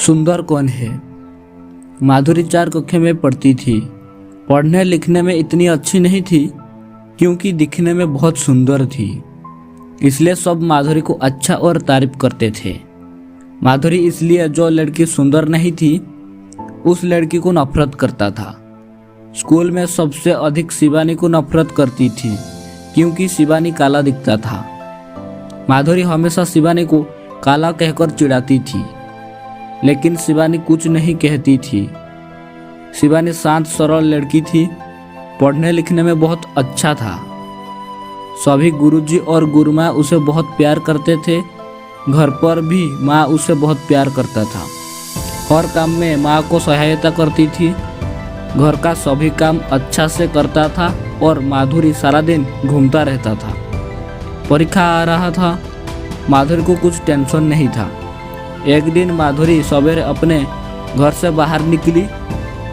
सुंदर कौन है। माधुरी 4 कक्षा में पढ़ती थी। पढ़ने लिखने में इतनी अच्छी नहीं थी क्योंकि दिखने में बहुत सुंदर थी, इसलिए सब माधुरी को अच्छा और तारीफ करते थे। माधुरी इसलिए जो लड़की सुंदर नहीं थी उस लड़की को नफरत करता था। स्कूल में सबसे अधिक शिवानी को नफरत करती थी क्योंकि शिवानी काला दिखता था। माधुरी हमेशा शिवानी को काला कहकर चिढ़ाती थी, लेकिन शिवानी कुछ नहीं कहती थी। शिवानी शांत सरल लड़की थी, पढ़ने लिखने में बहुत अच्छा था। सभी गुरुजी और गुरुमाँ उसे बहुत प्यार करते थे। घर पर भी माँ उसे बहुत प्यार करता था। हर काम में माँ को सहायता करती थी। घर का सभी काम अच्छा से करता था और माधुरी सारा दिन घूमता रहता था। परीक्षा आ रहा था, माधुरी को कुछ टेंशन नहीं था। एक दिन माधुरी सवेरे अपने घर से बाहर निकली।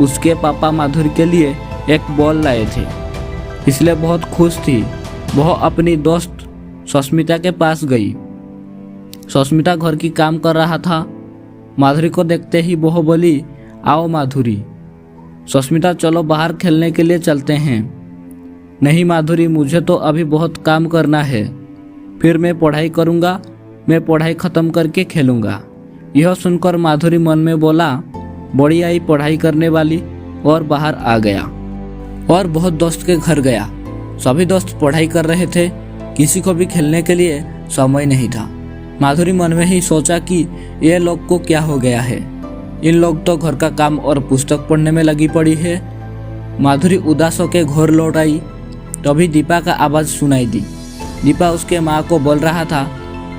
उसके पापा माधुरी के लिए एक बॉल लाए थे, इसलिए बहुत खुश थी। वह अपनी दोस्त सुष्मिता के पास गई। सुष्मिता घर की काम कर रहा था। माधुरी को देखते ही वह बोली, आओ माधुरी। सुष्मिता, चलो बाहर खेलने के लिए चलते हैं। नहीं माधुरी, मुझे तो अभी बहुत काम करना है, फिर मैं पढ़ाई करूँगा। मैं पढ़ाई ख़त्म करके खेलूँगा। यह सुनकर माधुरी मन में बोला, बड़ी आई पढ़ाई करने वाली, और बाहर आ गया और बहुत दोस्त के घर गया। सभी दोस्त पढ़ाई कर रहे थे, किसी को भी खेलने के लिए समय नहीं था। माधुरी मन में ही सोचा कि ये लोग को क्या हो गया है, इन लोग तो घर का काम और पुस्तक पढ़ने में लगी पड़ी है। माधुरी उदास होकर घर लौट आई। तभी दीपा का आवाज़ सुनाई दी। दीपा उसके माँ को बोल रहा था,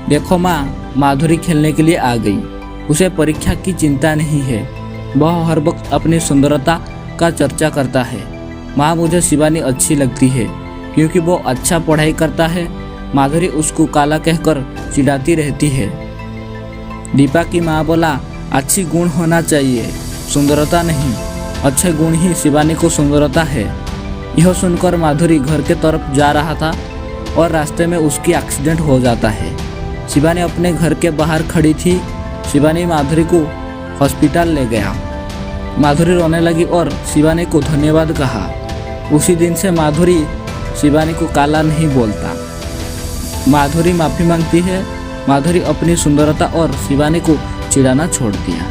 देखो माँ, माधुरी खेलने के लिए आ गई। उसे परीक्षा की चिंता नहीं है। वह हर वक्त अपनी सुंदरता का चर्चा करता है। माँ, मुझे शिवानी अच्छी लगती है क्योंकि वो अच्छा पढ़ाई करता है। माधुरी उसको काला कहकर चिढ़ाती रहती है। दीपा की माँ बोला, अच्छी गुण होना चाहिए, सुंदरता नहीं। अच्छे गुण ही शिवानी को सुंदरता है। यह सुनकर माधुरी घर के तरफ जा रहा था और रास्ते में उसकी एक्सीडेंट हो जाता है। शिवानी अपने घर के बाहर खड़ी थी। शिवानी माधुरी को हॉस्पिटल ले गया। माधुरी रोने लगी और शिवानी को धन्यवाद कहा। उसी दिन से माधुरी शिवानी को काला नहीं बोलता। माधुरी माफ़ी मांगती है। माधुरी अपनी सुंदरता और शिवानी को चिढ़ाना छोड़ दिया।